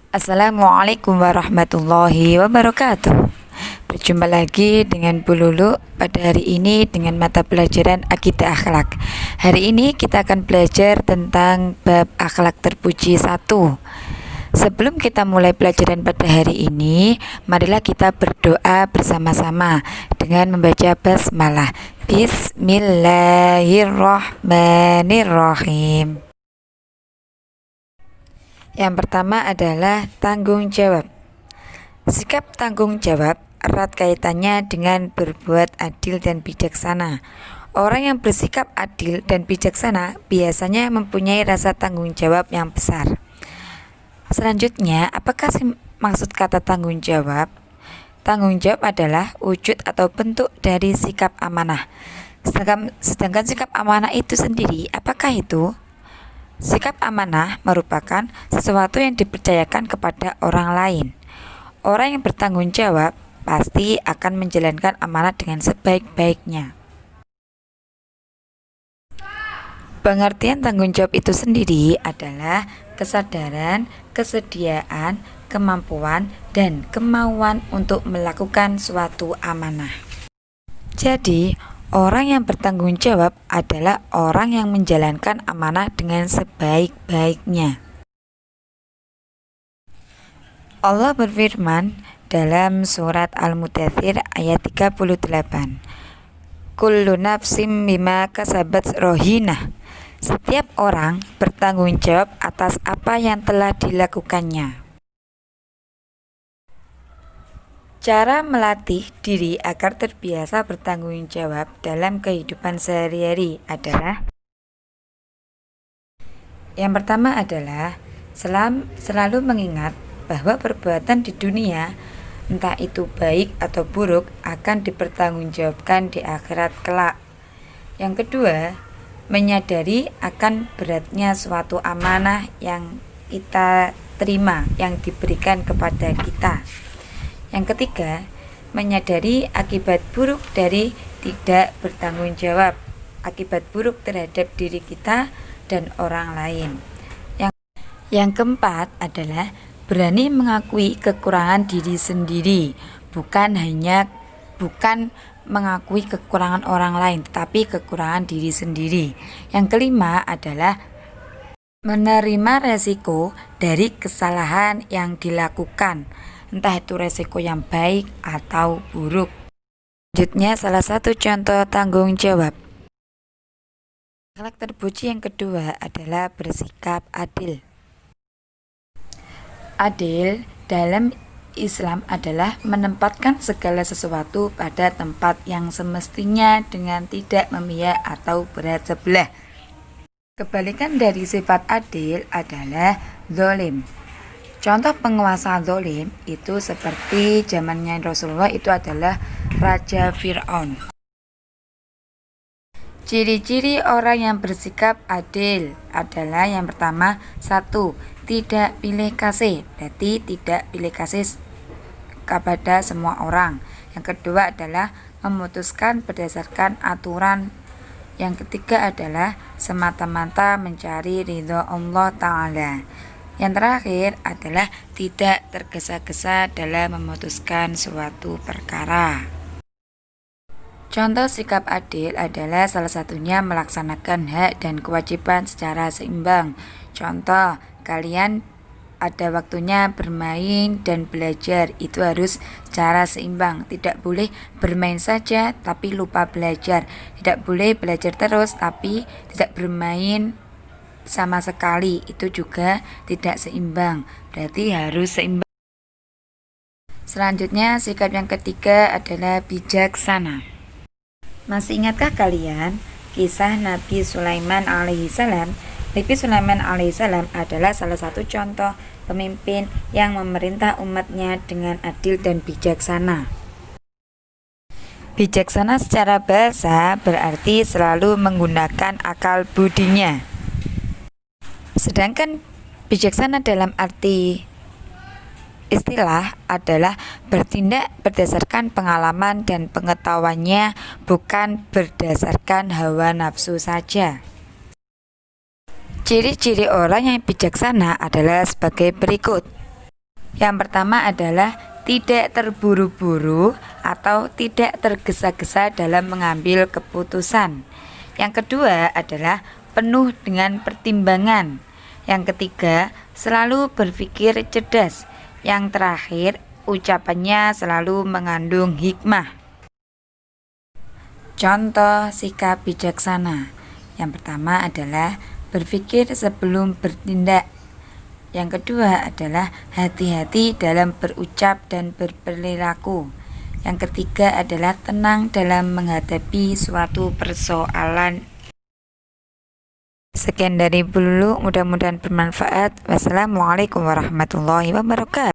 Assalamualaikum warahmatullahi wabarakatuh. Berjumpa lagi dengan Bu Lulu pada hari ini dengan mata pelajaran Akidah Akhlak. Hari ini kita akan belajar tentang bab akhlak terpuji 1. Sebelum kita mulai pelajaran pada hari ini, marilah kita berdoa bersama-sama dengan membaca basmalah. Bismillahirrahmanirrahim. Yang pertama adalah tanggung jawab. Sikap tanggung jawab erat kaitannya dengan berbuat adil dan bijaksana. Orang yang bersikap adil dan bijaksana biasanya mempunyai rasa tanggung jawab yang besar. Selanjutnya, apakah sih maksud kata tanggung jawab? Tanggung jawab adalah wujud atau bentuk dari sikap amanah. Sedangkan sikap amanah itu sendiri, apakah itu? Sikap amanah merupakan sesuatu yang dipercayakan kepada orang lain. Orang yang bertanggung jawab pasti akan menjalankan amanah dengan sebaik-baiknya. Pengertian tanggung jawab itu sendiri adalah kesadaran, kesediaan, kemampuan, dan kemauan untuk melakukan suatu amanah. Jadi, orang yang bertanggung jawab adalah orang yang menjalankan amanah dengan sebaik-baiknya. Allah berfirman dalam surat Al-Mudaththir ayat 38. Kullu nafsim bima kasabat rohinah. Setiap orang bertanggung jawab atas apa yang telah dilakukannya. Cara melatih diri agar terbiasa bertanggung jawab dalam kehidupan sehari-hari adalah: yang pertama adalah selalu mengingat bahwa perbuatan di dunia, entah itu baik atau buruk, akan dipertanggungjawabkan di akhirat kelak. Yang kedua, menyadari akan beratnya suatu amanah yang kita terima, yang diberikan kepada kita. Yang ketiga, menyadari akibat buruk dari tidak bertanggung jawab, akibat buruk terhadap diri kita dan orang lain. Yang keempat adalah berani mengakui kekurangan diri sendiri, bukan mengakui kekurangan orang lain, tetapi kekurangan diri sendiri. Yang kelima adalah menerima resiko dari kesalahan yang dilakukan, entah itu resiko yang baik atau buruk. Selanjutnya, salah satu contoh tanggung jawab. Akhlak terpuji yang kedua adalah bersikap adil. Adil dalam Islam adalah menempatkan segala sesuatu pada tempat yang semestinya dengan tidak memihak atau berat sebelah. Kebalikan dari sifat adil adalah zalim. Contoh penguasa zalim itu seperti zamannya Rasulullah, itu adalah Raja Fir'aun. Ciri-ciri orang yang bersikap adil adalah yang pertama, 1. Tidak pilih kasih, berarti tidak pilih kasih kepada semua orang. Yang kedua adalah memutuskan berdasarkan aturan. Yang ketiga adalah semata-mata mencari ridho Allah Ta'ala. Yang terakhir adalah tidak tergesa-gesa dalam memutuskan suatu perkara. Contoh sikap adil adalah salah satunya melaksanakan hak dan kewajiban secara seimbang. Contoh, kalian ada waktunya bermain dan belajar, itu harus secara seimbang. Tidak boleh bermain saja tapi lupa belajar. Tidak boleh belajar terus tapi tidak bermain sama sekali, itu juga tidak seimbang, berarti harus seimbang. Selanjutnya, sikap yang ketiga adalah bijaksana. Masih ingatkah kalian kisah Nabi Sulaiman alaihissalam? Nabi Sulaiman alaihissalam adalah salah satu contoh pemimpin yang memerintah umatnya dengan adil dan bijaksana. Bijaksana secara bahasa berarti selalu menggunakan akal budinya. Sedangkan bijaksana dalam arti istilah adalah bertindak berdasarkan pengalaman dan pengetahuannya, bukan berdasarkan hawa nafsu saja. Ciri-ciri orang yang bijaksana adalah sebagai berikut. Yang pertama adalah tidak terburu-buru atau tidak tergesa-gesa dalam mengambil keputusan. Yang kedua adalah penuh dengan pertimbangan. Yang ketiga, selalu berpikir cerdas. Yang terakhir, ucapannya selalu mengandung hikmah. Contoh sikap bijaksana. Yang pertama adalah berpikir sebelum bertindak. Yang kedua adalah hati-hati dalam berucap dan berperilaku. Yang ketiga adalah tenang dalam menghadapi suatu persoalan. Sekian dari Ibu Lulu, mudah-mudahan bermanfaat. Wassalamualaikum warahmatullahi wabarakatuh.